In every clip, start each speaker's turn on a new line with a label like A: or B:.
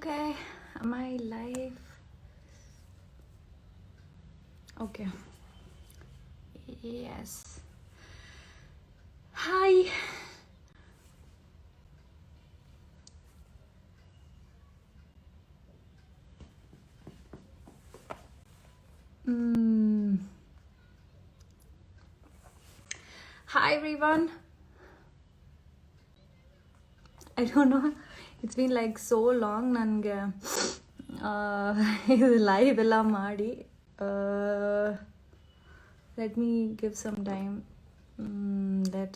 A: Okay, am I live? Okay. Yes. Hi. Mm. Hi everyone. I don't know. It's been like so long ನನಗೆ ಇದು live ಎಲ್ಲ ಮಾಡಿ let me give some time let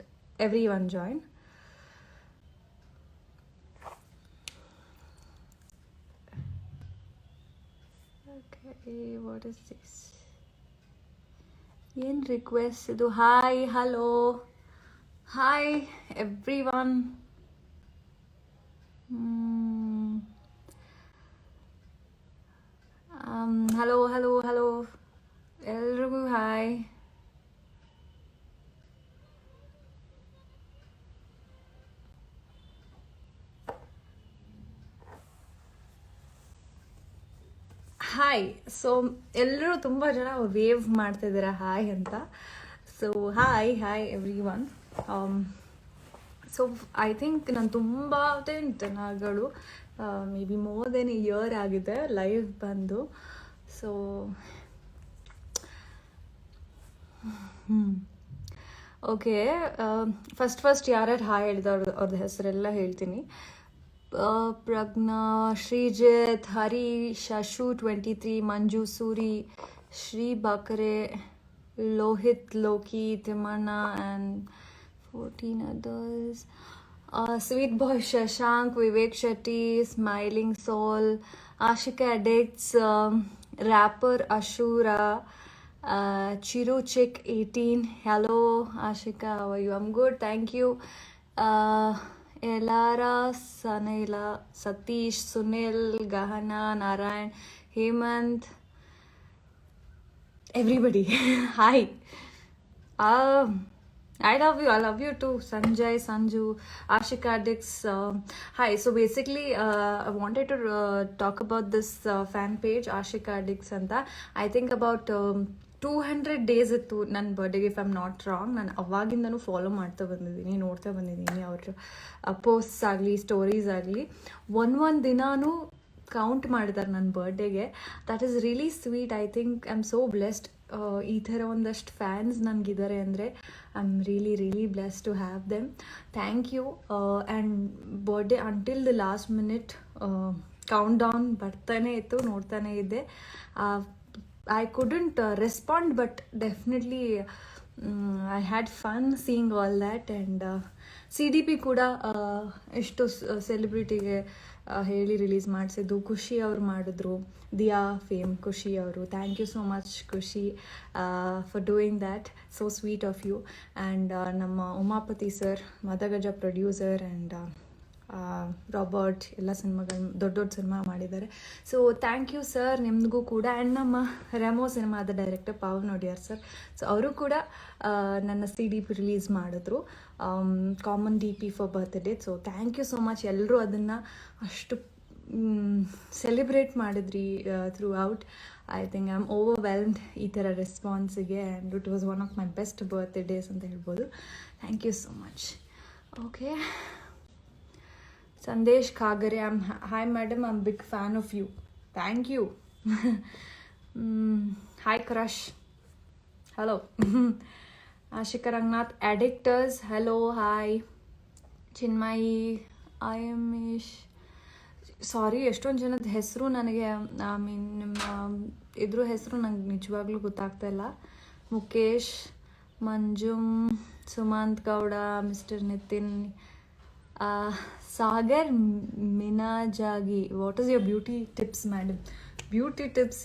A: everyone join. Okay, what is this? ಏನು request ಇದು? Hi hello hi every one. Hello hello hello ಎಲ್ರಿಗೂ hi. Hi. So ಎಲ್ಲರೂ ತುಂಬ ಜನ ವೇವ್ ಮಾಡ್ತಿದ್ದೀರಾ ಹಾಯ್ ಅಂತ. So hi hi every one. So I think ನಾನು ತುಂಬ ದಿನಗಳು may be more than year ಆಗಿದೆ ಲೈವ್ ಬಂದು. ಸೊ ಓಕೆ, ಫಸ್ಟ್ ಯಾರ್ಯಾರು ಹಾಯ್ ಹೇಳಿದ ಅವ್ರದ್ದು ಹೆಸರೆಲ್ಲ ಹೇಳ್ತೀನಿ. ಪ್ರಜ್ಞಾ, ಶ್ರೀಜಿತ್, ಹರಿ, ಶಶು 23, ಮಂಜು, Suri, Shri ಬಾಕರೆ, Lohith, Loki, Thimmanna and 14 others. Sweet boy Shashank, Vivek Shetty, Smiling Soul, Ashika Addicts, rapper Ashura, Chiru Chick 18. Hello Ashika, how are you? I'm good, thank you. Elara, Sanela, Satish, Sunil, Gahana, Narayan, Hemant, everybody. Hi. I love you too, Sanjay, Sanju, Ashika Addicts. Hi, so basically I wanted to talk about this fan page Ashika Addicts anta. I think about 200 days ಇತ್ತು ನನ್ನ ಬರ್ಡೇಗೆ, if I'm not wrong. ನಾನು ಅವಾಗಿಂದನೂ follow ಮಾಡ್ತಾ ಬಂದಿದ್ದೀನಿ, ನೋಡ್ತಾ ಬಂದಿದ್ದೀನಿ ಅವ್ರ posts ಆಗಲಿ stories ಆಗಲಿ. ಒಂದು ದಿನಾನೂ ಕೌಂಟ್ ಮಾಡಿದ್ದಾರೆ ನನ್ನ ಬರ್ಡೇಗೆ. That is really sweet. I think I am so blessed. ಈ ಥರ ಒಂದಷ್ಟು ಫ್ಯಾನ್ಸ್ ನನಗಿದ್ದಾರೆ ಅಂದರೆ I am really blessed to have them. Thank you. And birthday until the last minute countdown ಬರ್ತಾನೆ ಇತ್ತು, ನೋಡ್ತಾನೆ ಇದ್ದೆ. I couldn't respond, but definitely I had fun seeing all that. And CDP ಕೂಡ ಎಷ್ಟು ಸೆಲೆಬ್ರಿಟಿಗೆ ಹೇಳಿ release ಮಾಡಿಸಿದ್ದು ಖುಷಿ ಅವರು ಮಾಡಿದ್ರು. ದಿಯಾ ಫೇಮ್ ಖುಷಿ ಅವರು. Thank you so much Khushi for doing that. So sweet of you. And ನಮ್ಮ Umapathy sir, Madagaja producer, and Robert ಎಲ್ಲ ಸಿನಿಮಾಗಳು ದೊಡ್ಡ ಸಿನಿಮಾ ಮಾಡಿದ್ದಾರೆ. ಸೊ ಥ್ಯಾಂಕ್ ಯು ಸರ್, ನಿಮಗೂ ಕೂಡ. ಆ್ಯಂಡ್ ನಮ್ಮ ರೆಮೋ ಸಿನಿಮಾದ director Pavan Wadiyar sir, so ಅವರು ಕೂಡ ನನ್ನ CDP ರಿಲೀಸ್ ಮಾಡಿದ್ರು, common DP for birthday. So thank you so much. ಎಲ್ಲರೂ ಅದನ್ನು ಅಷ್ಟು ಸೆಲೆಬ್ರೇಟ್ ಮಾಡಿದ್ರಿ throughout. I think I am overwhelmed ಈ ಥರ ರೆಸ್ಪಾನ್ಸಿಗೆ. And it was one of my best birthdays ಅಂತ ಹೇಳ್ಬೋದು. Thank you so much. Okay, Sandesh Khagare, hi madam, I'm big fan of you. Thank you. Hi Crush. Hello. Ashika Rangnath, Addictors. Hello, hi. Chinmayi, Ayamish. ಸಾರಿ, ಎಷ್ಟೊಂದು ಜನದ ಹೆಸರು ನನಗೆ, I mean ನಿಮ್ಮ ಇದ್ರ ಹೆಸರು ನಂಗೆ ನಿಜವಾಗ್ಲೂ ಗೊತ್ತಾಗ್ತಾ ಇಲ್ಲ. ಮುಖೇಶ್, ಮಂಜುಮ್, ಸುಮಂತ್ ಗೌಡ, ಮಿಸ್ಟರ್ ನಿತಿನ್, ಸಾಗರ್ ಮಿನಾಜಾಗಿ. What is your beauty tips madam? Beauty tips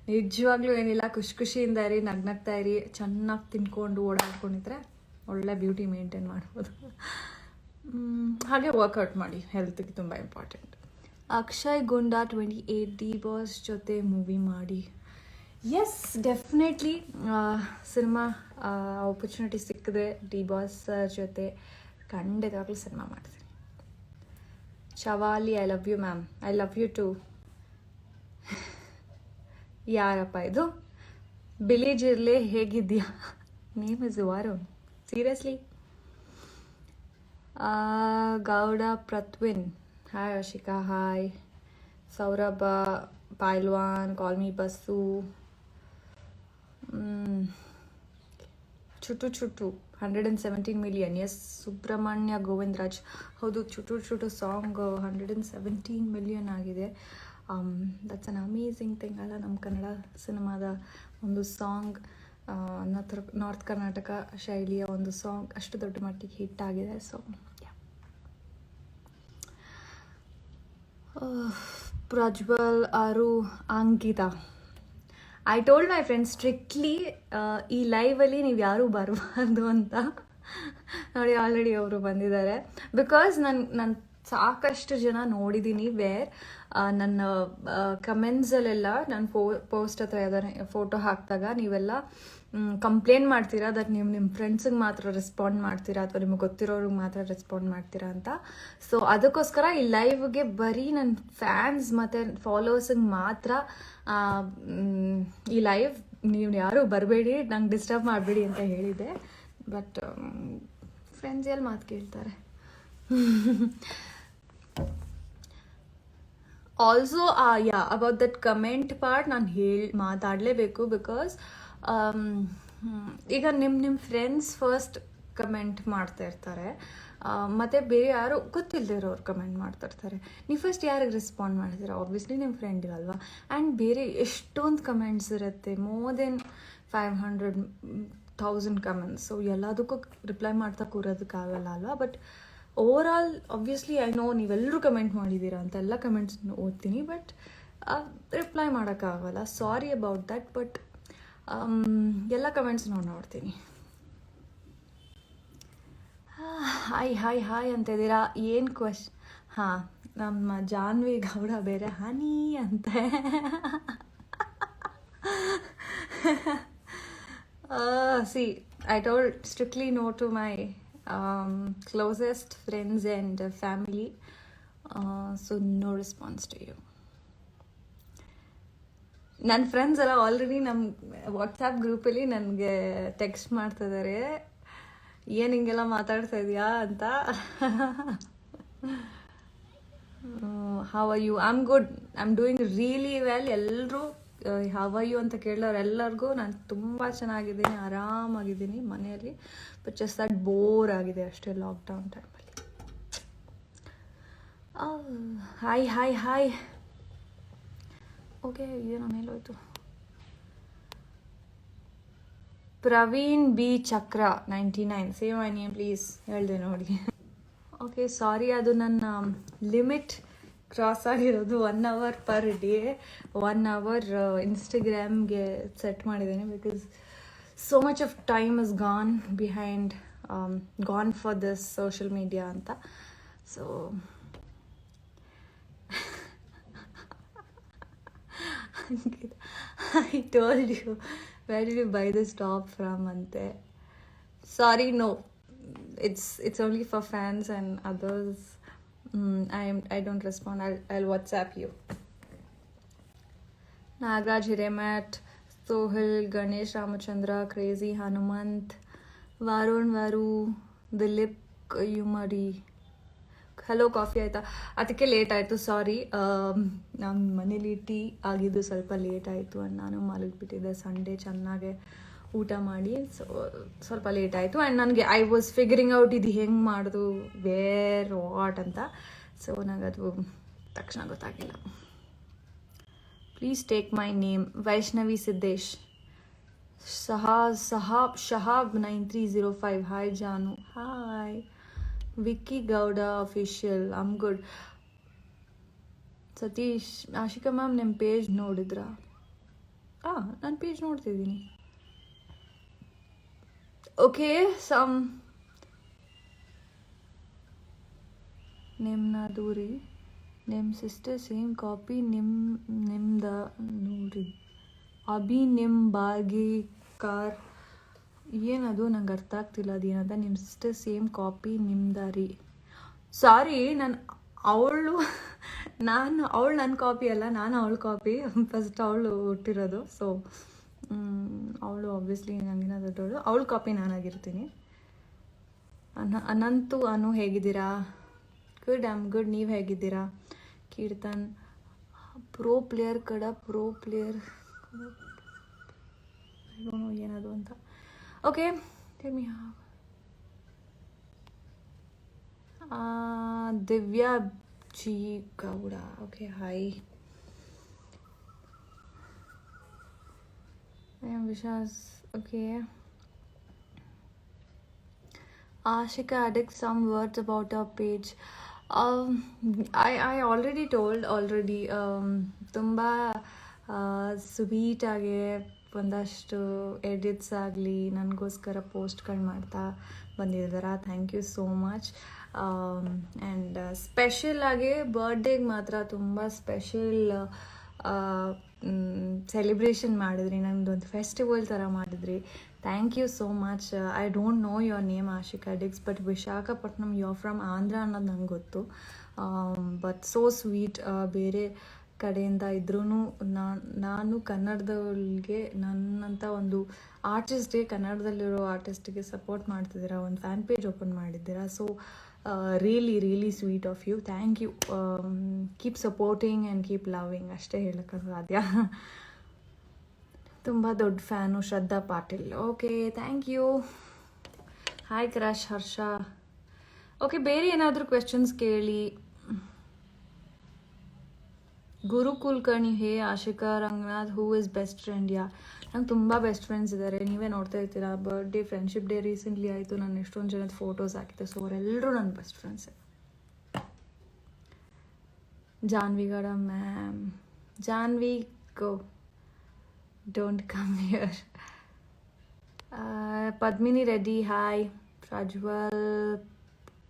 A: ನಿಜವಾಗ್ಲೂ ಏನಿಲ್ಲ, ಖುಷಿಯಿಂದ ಇರಿ, ನಗ್ನಗ್ತಾ ಇರಿ, ಚೆನ್ನಾಗಿ ತಿನ್ಕೊಂಡು ಓಡಾಡ್ಕೊಂಡಿದ್ರೆ ಒಳ್ಳೆ ಬ್ಯೂಟಿ ಮೇಂಟೈನ್ ಮಾಡ್ಬೋದು. ಹಾಗೆ ವರ್ಕೌಟ್ ಮಾಡಿ, ಹೆಲ್ತ್ಗೆ ತುಂಬ important. Akshay Gunda 28, D boss ಜೊತೆ ಮೂವಿ ಮಾಡಿ. ಎಸ್, ಡೆಫಿನೆಟ್ಲಿ ಸಿನಿಮಾ ಆಪರ್ಚುನಿಟಿ ಸಿಕ್ಕಿದ್ರೆ ಡಿ ಬಾಸ್ ಜೊತೆ ಖಂಡಿತವಾಗ್ಲೂ ಸಿನಿಮಾ ಮಾಡ್ತೀನಿ. Shavali, I love you ma'am. I love you too. ಯಾರಪ್ಪ ಇದು? ಬಿಲಿ ಜಿರ್ಲೆ ಹೇಗಿದ್ಯಾ? Name is Varun. Seriously? Gowda Prathvin. Hi Ashika. Hi Saurabh Pailwan. Call me bus. Chutu Chutu 117 million. S Subrahmanya Govindaraj. ಹೌದು, ಚುಟು ಚುಟು ಸಾಂಗ್ 117 ಮಿಲಿಯನ್ ಆಗಿದೆ. ದಟ್ಸ್ ಅನ್ ಅಮೇಝಿಂಗ್ ಥಿಂಗ್ ಅಲ್ಲ. ನಮ್ಮ ಕನ್ನಡ ಸಿನಿಮಾದ ಒಂದು ಸಾಂಗ್, ನಾರ್ತ್ ಕರ್ನಾಟಕ ಶೈಲಿಯ ಒಂದು ಸಾಂಗ್ ಅಷ್ಟು ದೊಡ್ಡ ಮಟ್ಟಿಗೆ ಹಿಟ್ ಆಗಿದೆ. So Prajwal, Aru, Ankita. I told my friends strictly ಈ ಲೈವಲ್ಲಿ ನೀವು ಯಾರೂ ಬರಬಾರ್ದು ಅಂತ. ನೋಡಿ, ಆಲ್ರೆಡಿ ಅವರು ಬಂದಿದ್ದಾರೆ. ಬಿಕಾಸ್ ನಾನು ಸಾಕಷ್ಟು ಜನ ನೋಡಿದ್ದೀನಿ ವೇರ್ ನನ್ನ ಕಮೆಂಟ್ಸಲ್ಲೆಲ್ಲ ನಾನು ಪೋಸ್ಟ್ ಹತ್ರ ಯಾವ್ದಾರ ಫೋಟೋ ಹಾಕಿದಾಗ ನೀವೆಲ್ಲ ಕಂಪ್ಲೇಂಟ್ ಮಾಡ್ತೀರಾ ದಟ್ ನೀವು ನಿಮ್ಮ ಫ್ರೆಂಡ್ಸಿಗೆ ಮಾತ್ರ ರೆಸ್ಪಾಂಡ್ ಮಾಡ್ತೀರಾ ಅಥವಾ ನಿಮಗೆ ಗೊತ್ತಿರೋರಿಗೆ ಮಾತ್ರ ರೆಸ್ಪಾಂಡ್ ಮಾಡ್ತೀರಾ ಅಂತ. ಸೊ ಅದಕ್ಕೋಸ್ಕರ ಈ ಲೈವ್ಗೆ ಬರೀ ನನ್ನ ಫ್ಯಾನ್ಸ್ ಮತ್ತು ಫಾಲೋವರ್ಸಿಗೆ ಮಾತ್ರ ಈ ಲೈವ್, ನೀವು ಯಾರೂ ಬರಬೇಡಿ, ನಂಗೆ ಡಿಸ್ಟರ್ಬ್ ಮಾಡಬೇಡಿ ಅಂತ ಹೇಳಿದೆ. ಬಟ್ ಫ್ರೆಂಡ್ಸ್ ಎಲ್ಲಿ ಮಾತು ಕೇಳ್ತಾರೆ. Also yeah, about that comment part ನಾನು ಮಾತಾಡಲೇಬೇಕು. ಬಿಕಾಸ್ ಈಗ ನಿಮ್ಮ ಫ್ರೆಂಡ್ಸ್ ಫಸ್ಟ್ ಕಮೆಂಟ್ ಮಾಡ್ತಾ ಇರ್ತಾರೆ, ಮತ್ತು ಬೇರೆ ಯಾರು ಗೊತ್ತಿಲ್ಲದೆ ಇರೋರು ಕಮೆಂಟ್ ಮಾಡ್ತಾ ಇರ್ತಾರೆ. ನೀವು ಫಸ್ಟ್ ಯಾರಿಗೆ ರೆಸ್ಪಾಂಡ್ ಮಾಡ್ತೀರಾ? ಆಬ್ವಿಯಸ್ಲಿ ನಿಮ್ಮ ಫ್ರೆಂಡಿಗಲ್ವಾ. ಆ್ಯಂಡ್ ಬೇರೆ ಎಷ್ಟೊಂದು ಕಮೆಂಟ್ಸ್ ಇರುತ್ತೆ, ಮೋರ್ ದೆನ್ 500,000 ಕಮೆಂಟ್ಸ್. ಸೊ ಎಲ್ಲದಕ್ಕೂ ರಿಪ್ಲೈ ಮಾಡ್ತಾ ಕೂರೋದಕ್ಕಾಗಲ್ಲ ಅಲ್ವಾ. But over all obviously I know ನೀವೆಲ್ಲರೂ ಕಮೆಂಟ್ ಮಾಡಿದ್ದೀರಾ ಅಂತ, ಎಲ್ಲ ಕಮೆಂಟ್ಸ್ ಓದ್ತೀನಿ. ಬಟ್ ರಿಪ್ಲೈ ಮಾಡೋಕ್ಕಾಗಲ್ಲ, ಸಾರಿ ಅಬೌಟ್ ದಟ್. ಬಟ್ ಎಲ್ಲ ಕಮೆಂಟ್ಸ್ ನೋಡ್ತೀನಿ. ಹಾಯ್ ಹಾಯ್ ಹಾಯ್ ಅಂತ ಇದ್ದೀರಾ. ಏನು ಹಾಂ, ನಮ್ಮ ಜಾನ್ವಿ ಗೌಡ ಬೇರೆ ಹನಿ ಅಂತೆ. See, I told strictly no to my closest friends and family, so no response to you. ನನ್ನ ಫ್ರೆಂಡ್ಸ್ ಎಲ್ಲ ಆಲ್ರೆಡಿ ನಮ್ಮ ವಾಟ್ಸಪ್ ಗ್ರೂಪಲ್ಲಿ ನನಗೆ ಟೆಕ್ಸ್ಟ್ ಮಾಡ್ತಿದ್ದಾರೆ, ಏನು ಹಿಂಗೆಲ್ಲ ಮಾತಾಡ್ತಾ ಇದೆಯಾ ಅಂತ. How are you? I am good, I am doing really well. ಎಲ್ಲರೂ ಹೌ ಆರ್ ಯು ಅಂತ ಕೇಳೋರು ಎಲ್ಲರಿಗೂ ನಾನು ತುಂಬ ಚೆನ್ನಾಗಿದ್ದೀನಿ, ಆರಾಮಾಗಿದ್ದೀನಿ ಮನೆಯಲ್ಲಿ. ಬಟ್ ಜಸ್ಟ್ ದಟ್ ಬೋರ್ ಆಗಿದೆ ಅಷ್ಟೇ ಲಾಕ್ಡೌನ್ ಟೈಮಲ್ಲಿ. Hi hi hi. ಓಕೆ, ಏನೋ ಮೇಲೋಯ್ತು. ಪ್ರವೀಣ್ ಬಿ ಚಕ್ರ 99. Save my name please. ಹೇಳಿದೆ ನೋಡಿ. ಓಕೆ, ಸಾರಿ, ಅದು ನನ್ನ ಲಿಮಿಟ್ ಕ್ರಾಸ್ ಆಗಿರೋದು. 1 hour ಪರ್ ಡೇ 1 hour ಇನ್ಸ್ಟಾಗ್ರಾಮ್ಗೆ ಸೆಟ್ ಮಾಡಿದ್ದೇನೆ. Because so much of time is gone for this social media ಅಂತ. So I told you, where did you buy this top from ante? Sorry, no, it's only for fans and others. I don't respond. I'll WhatsApp you. Nagraj Hiremat, Sohil, Ganesh Ramachandra, Crazy Hanumant, Varun Varu, Dilip Yumari. Hello, coffee ಆಯಿತಾ? ಅದಕ್ಕೆ late ಆಯಿತು, ಸಾರಿ. ನಮ್ಮ ಮನೇಲಿ tea ಆಗಿದ್ದು ಸ್ವಲ್ಪ late ಆಯಿತು. And ನಾನು ಮಲಗಿಬಿಟ್ಟಿದ್ದೆ Sunday ಚೆನ್ನಾಗೆ ಊಟ ಮಾಡಿ. ಸ್ವಲ್ಪ ಲೇಟ್ ಆಯಿತು. ಆ್ಯಂಡ್ ನನಗೆ ಐ ವಾಸ್ ಫಿಗರಿಂಗ್ ಔಟ್ ಇದು ಹೆಂಗೆ ಮಾಡೋದು, ವೇರ್ ವಾಟ್ ಅಂತ. ಸೊ ನನಗೆ ಅದು ತಕ್ಷಣ ಗೊತ್ತಾಗಿಲ್ಲ. Please take my name. Vaishnavi Siddesh. Shahab 9305. Hi Janu. Hi Vicky Gowda official. I'm good. Satish. Ashika ma'am, ನಿಮ್ಮ ಪೇಜ್ ನೋಡಿದ್ರಾ? ನಾನು ಪೇಜ್ ನೋಡ್ತಿದ್ದೀನಿ. ಓಕೆ, ನಿಮ್ಮನ್ನ ದೂರಿ ನಿಮ್ಮ ಸಿಸ್ಟರ್ ಸೇಮ್ ಕಾಪಿ ನಿಮ್ದ ನೋಡಿ. ಅಭಿ ನಿಮ್ಮ ಬಾಗಿಕಾರ್. ಏನದು ನಂಗೆ ಅರ್ಥ ಆಗ್ತಿಲ್ಲ. ಅದೇನದ ನಿಮ್ಮ ಸಿಸ್ಟರ್ ಸೇಮ್ ಕಾಪಿ ನಿಮ್ದ ರೀ. ಸಾರಿ, ನಾನು ಅವಳು ಅವಳು ನನ್ನ ಕಾಪಿ ಅಲ್ಲ, ನಾನು ಅವಳ ಕಾಪಿ. ಫಸ್ಟ್ ಅವಳು ಹುಟ್ಟಿರೋದು, ಸೊ ಅವಳು ಆಬ್ವಿಯಸ್ಲಿ ನನಗಿನ ದೊಡ್ಡವಳು. ಅವಳ ಕಾಪಿ ನಾನಾಗಿರ್ತೀನಿ. ಅನಂತು ಅನು ಹೇಗಿದ್ದೀರಾ? Good, good. ನೀವು ಹೇಗಿದ್ದೀರಾ? ಕೀರ್ತನ್ ಪ್ರೋ ಪ್ಲೇಯರ್ ಏನದು ಅಂತ. Okay, Divya G Gowda. Okay, hi. Vishas. Okay. Ashika added some words about our page. I already told already. ತುಂಬ ಸ್ವೀಟಾಗಿ ಒಂದಷ್ಟು ಎಡಿಟ್ಸ್ ಆಗಲಿ ನನಗೋಸ್ಕರ ಪೋಸ್ಟ್ಗಳು ಮಾಡ್ತಾ ಬಂದಿದ್ದಾರ. Thank you so much. And ಸ್ಪೆಷಲಾಗಿ ಬರ್ಡೇಗೆ ಮಾತ್ರ ತುಂಬ ಸ್ಪೆಷಲ್ ಸೆಲೆಬ್ರೇಷನ್ ಮಾಡಿದ್ರಿ, ನನ್ನದೊಂದು ಫೆಸ್ಟಿವಲ್ ಥರ ಮಾಡಿದ್ರಿ. Thank you so much. I don't know your name Ashika Dix, but Visakhapatnam you are from Andhra ಅನ್ನೋದು ನಂಗೆ ಗೊತ್ತು. But so sweet. ಬೇರೆ ಕಡೆಯಿಂದ ಇದ್ರೂ ನಾನು ಕನ್ನಡದವ್ರಿಗೆ, ನನ್ನಂಥ ಒಂದು ಆರ್ಟಿಸ್ಟ್ಗೆ, ಕನ್ನಡದಲ್ಲಿರೋ ಆರ್ಟಿಸ್ಟಿಗೆ ಸಪೋರ್ಟ್ ಮಾಡ್ತಿದ್ದೀರಾ, ಒಂದು ಫ್ಯಾನ್ ಪೇಜ್ ಓಪನ್ ಮಾಡಿದ್ದೀರಾ. So really sweet of you. Thank you. Keep supporting and keep loving, ಅಷ್ಟೇ ಹೇಳೋಕ್ಕೆ ಸಾಧ್ಯ. ತುಂಬ ದೊಡ್ಡ fan Shraddha Patil. Okay, thank you. Hi crush Harsha. Okay, ಬೇರೆ ಏನಾದರೂ ಕ್ವೆಶನ್ಸ್ ಕೇಳಿ. Guru Kulkarni, hey Ashika Ranganath, who is best friend? Yeah, ನಂಗೆ ತುಂಬ ಬೆಸ್ಟ್ ಫ್ರೆಂಡ್ಸ್ ಇದ್ದಾರೆ. ನೀವೇ ನೋಡ್ತಾ ಇರ್ತೀರಾ, ಬರ್ಡೇ, ಫ್ರೆಂಡ್ಶಿಪ್ ಡೇ ರೀಸೆಂಟ್ಲಿ ಆಯಿತು. ನಾನು ಎಷ್ಟೊಂದು ಜನದ ಫೋಟೋಸ್ ಹಾಕಿದ್ದೆ. ಸೊ ಅವರೆಲ್ಲರೂ ನನ್ನ best ಫ್ರೆಂಡ್ಸೇ. ಜಾನ್ವಿಗೌಡ ma'am. Janhvi, go, don't come here. Padmini Reddy, hi. Prajwal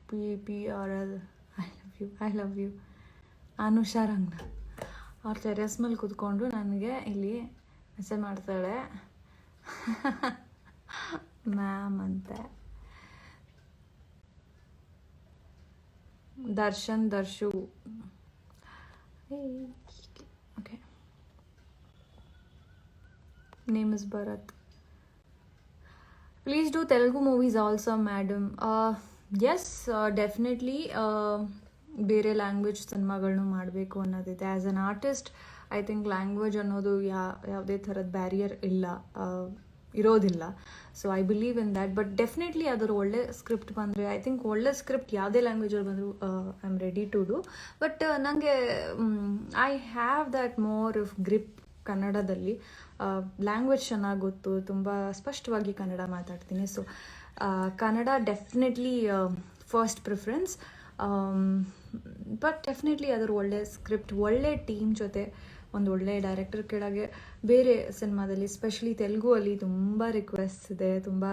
A: PPRL, I love you. Anusha Ranganath ಅವ್ರ ಟೆರೆಸ್ ಮೇಲೆ ಕೂತ್ಕೊಂಡು ನನಗೆ ಇಲ್ಲಿ ಮೆಸೇಜ್ ಮಾಡ್ತಾಳೆ ಮ್ಯಾಮ್ ಅಂತೆ. Darshu. Okay, name is Bharat. Please do Telugu movies also madam. Yes, definitely ಬೇರೆ ಲ್ಯಾಂಗ್ವೇಜ್ ಸಿನಿಮಾಗಳನ್ನೂ ಮಾಡಬೇಕು ಅನ್ನೋದಿದೆ. As an artist I think language ಅನ್ನೋದು ಯಾವುದೇ ಥರದ ಬ್ಯಾರಿಯರ್ ಇರೋದಿಲ್ಲ. So I believe in that. But definitely ಅದರ ಒಳ್ಳೆ ಸ್ಕ್ರಿಪ್ಟ್ ಬಂದರೆ, ಐ ಥಿಂಕ್ ಒಳ್ಳೆ ಸ್ಕ್ರಿಪ್ಟ್ ಯಾವುದೇ ಲ್ಯಾಂಗ್ವೇಜಲ್ಲಿ ಬಂದರೂ I am ready to do. But ನನಗೆ I have that more grip ಕನ್ನಡದಲ್ಲಿ. ಲ್ಯಾಂಗ್ವೇಜ್ ಚೆನ್ನಾಗಿ ಗೊತ್ತು, ತುಂಬ ಸ್ಪಷ್ಟವಾಗಿ ಕನ್ನಡ ಮಾತಾಡ್ತೀನಿ. So Kannada definitely first preference. But definitely ಅದರ ಒಳ್ಳೆ ಸ್ಕ್ರಿಪ್ಟ್, ಒಳ್ಳೆ ಟೀಮ್ ಜೊತೆ, ಒಂದು ಒಳ್ಳೆ ಡೈರೆಕ್ಟರ್ ಕೆಳಗೆ ಬೇರೆ ಸಿನಿಮಾದಲ್ಲಿ, ಸ್ಪೆಷಲಿ ತೆಲುಗು ಅಲ್ಲಿ ತುಂಬ ರಿಕ್ವೆಸ್ಟ್ ಇದೆ, ತುಂಬ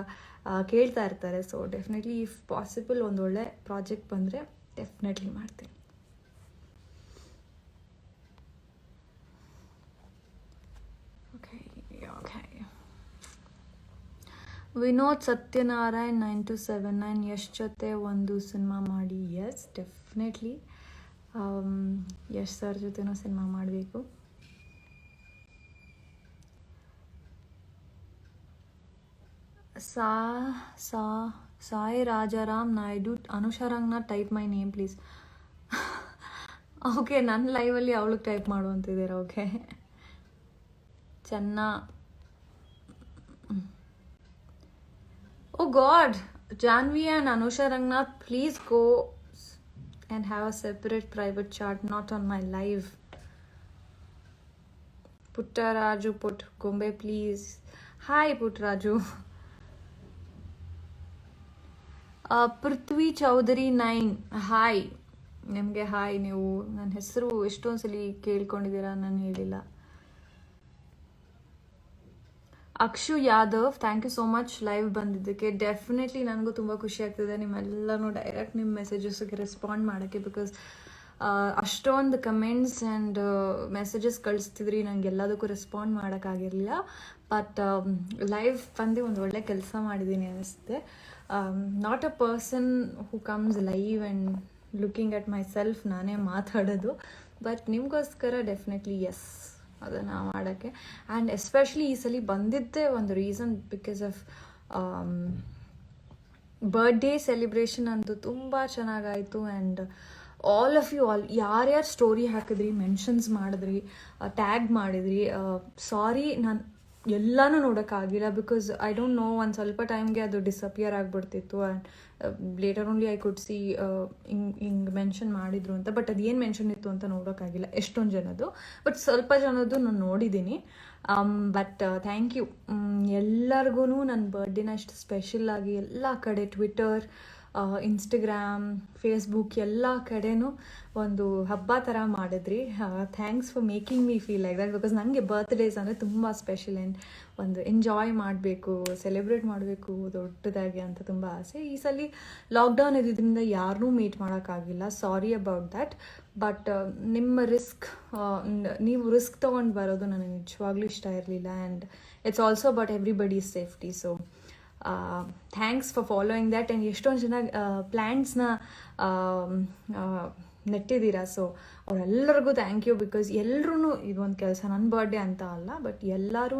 A: ಕೇಳ್ತಾ ಇರ್ತಾರೆ. ಸೊ ಡೆಫಿನೆಟ್ಲಿ ಇಫ್ ಪಾಸಿಬಲ್ ಒಂದು ಒಳ್ಳೆ ಪ್ರಾಜೆಕ್ಟ್ ಬಂದರೆ ಡೆಫಿನೆಟ್ಲಿ ಮಾಡ್ತೀನಿ. ಓಕೆ. ವಿನೋದ್ ಸತ್ಯನಾರಾಯಣ್ 9279, ಯಶ್ ಜೊತೆ ಒಂದು ಸಿನಿಮಾ ಮಾಡಿ. ಎಸ್, ಡೆಫಿನೆಟ್ಲಿ ಯಶ್ ಸರ್ ಜೊತೆನೂ ಸಿನಿಮಾ ಮಾಡಬೇಕು. Sai Rajaram Naidu. Anusha Ranganath, type my name please. Okay, ನನ್ನ ಲೈವಲ್ಲಿ ಅವಳಿಗೆ ಟೈಪ್ ಮಾಡುವಂತಿದ್ದೀರಾ? Okay. Oh God, Janvi and Anusha Rangnath, please go and have a separate private chat, not on my live. Puttaraju put Gombe, please. Hi Puttaraju. Prithvi Chowdhury 9, hi. ನಿಮಗೆ ಹಾಯ್. ನೀವು ನನ್ನ ಹೆಸರು ಎಷ್ಟೊಂದ್ಸಲಿ ಕೇಳ್ಕೊಂಡಿದ್ದೀರಾ, ನಾನು ಹೇಳಿಲ್ಲ. Akshu Yadav, thank you so much live ಬಂದಿದ್ದಕ್ಕೆ. ಡೆಫಿನೆಟ್ಲಿ ನನಗೂ ತುಂಬ ಖುಷಿ ಆಗ್ತಿದೆ ನಿಮ್ಮೆಲ್ಲನೂ ಡೈರೆಕ್ಟ್ ನಿಮ್ಮ ಮೆಸೇಜಸ್ಗೆ ರೆಸ್ಪಾಂಡ್ ಮಾಡೋಕ್ಕೆ. ಬಿಕಾಸ್ ಅಷ್ಟೊಂದು ಕಮೆಂಟ್ಸ್ ಆ್ಯಂಡ್ ಮೆಸೇಜಸ್ ಕಳಿಸ್ತಿದ್ರಿ, ನನಗೆ ಎಲ್ಲದಕ್ಕೂ ರೆಸ್ಪಾಂಡ್ ಮಾಡೋಕ್ಕಾಗಿರಲಿಲ್ಲ. ಬಟ್ ಲೈವ್ ಬಂದು ಒಂದು ಒಳ್ಳೆ ಕೆಲಸ ಮಾಡಿದ್ದೀನಿ ಅನ್ನಿಸುತ್ತೆ. Not a person who comes live and looking at my self ನಾನೇ ಮಾತಾಡೋದು. ಬಟ್ ನಿಮಗೋಸ್ಕರ ಡೆಫಿನೆಟ್ಲಿ ಎಸ್ ಅದನ್ನು ಮಾಡೋಕ್ಕೆ. ಆ್ಯಂಡ್ ಎಸ್ಪೆಷಲಿ ಈ ಸಲ ಬಂದಿದ್ದೇ ಒಂದು reason because of birthday celebration ಅಂತೂ ತುಂಬ ಚೆನ್ನಾಗಾಯಿತು. And all of you all ಯಾರ್ಯಾರು ಸ್ಟೋರಿ ಹಾಕಿದ್ರಿ, ಮೆನ್ಷನ್ಸ್ ಮಾಡಿದ್ರಿ, ಟ್ಯಾಗ್ ಮಾಡಿದ್ರಿ, ಸಾರಿ ನಾನು ಎಲ್ಲನೂ ನೋಡೋಕ್ಕಾಗಿಲ್ಲ ಬಿಕಾಸ್ ಐ ಡೋಂಟ್ ನೋ, ಒಂದು ಸ್ವಲ್ಪ ಟೈಮ್ಗೆ ಅದು ಡಿಸಪಿಯರ್ ಆಗಿಬಿಡ್ತಿತ್ತು. And later only I could see ಹಿಂಗೆ ಮೆನ್ಷನ್ ಮಾಡಿದ್ರು ಅಂತ. ಬಟ್ ಅದು ಏನು ಮೆನ್ಷನ್ ಇತ್ತು ಅಂತ ನೋಡೋಕ್ಕಾಗಿಲ್ಲ ಎಷ್ಟೊಂದು ಜನದ್ದು. ಬಟ್ ಸ್ವಲ್ಪ ಜನದ್ದು ನಾನು ನೋಡಿದ್ದೀನಿ. ಬಟ್ ಥ್ಯಾಂಕ್ ಯು ಎಲ್ಲರಿಗೂ. ನನ್ನ ಬರ್ಡೇನ ಅಷ್ಟು ಸ್ಪೆಷಲ್ಲಾಗಿ ಎಲ್ಲ ಕಡೆ ಟ್ವಿಟರ್, ಇನ್ಸ್ಟಾಗ್ರಾಮ್, ಫೇಸ್ಬುಕ್ ಎಲ್ಲ ಕಡೆನೂ ಒಂದು ಹಬ್ಬ ಥರ ಮಾಡಿದ್ರಿ. Thanks for making me feel like that because ನನಗೆ ಬರ್ತ್ಡೇಸ್ ಅಂದರೆ ತುಂಬ ಸ್ಪೆಷಲ್. ಆ್ಯಂಡ್ ಒಂದು ಎಂಜಾಯ್ ಮಾಡಬೇಕು, ಸೆಲೆಬ್ರೇಟ್ ಮಾಡಬೇಕು ದೊಡ್ಡದಾಗಿ ಅಂತ ತುಂಬ ಆಸೆ. ಈ ಸಲ ಲಾಕ್ಡೌನ್ ಇದ್ದಿದ್ದರಿಂದ ಯಾರನ್ನೂ ಮೀಟ್ ಮಾಡೋಕ್ಕಾಗಿಲ್ಲ, ಸಾರಿ ಅಬೌಟ್ ದ್ಯಾಟ್. ಬಟ್ ನಿಮ್ಮ ನೀವು ರಿಸ್ಕ್ ತೊಗೊಂಡು ಬರೋದು ನನಗೆ ನಿಜವಾಗ್ಲೂ ಇಷ್ಟ ಇರಲಿಲ್ಲ. And it's also about everybody's safety. So thanks for following that. And ಎಷ್ಟೊಂದು ಜನ ಪ್ಲ್ಯಾಂಟ್ಸ್ನ ನೆಟ್ಟಿದ್ದೀರಾ. ಸೊ ಅವರೆಲ್ಲರಿಗೂ ಥ್ಯಾಂಕ್ ಯು ಬಿಕಾಸ್ ಎಲ್ಲರೂ ಇದೊಂದು ಕೆಲಸ, ನನ್ನ ಬರ್ಡೇ ಅಂತ ಅಲ್ಲ, ಬಟ್ ಎಲ್ಲರೂ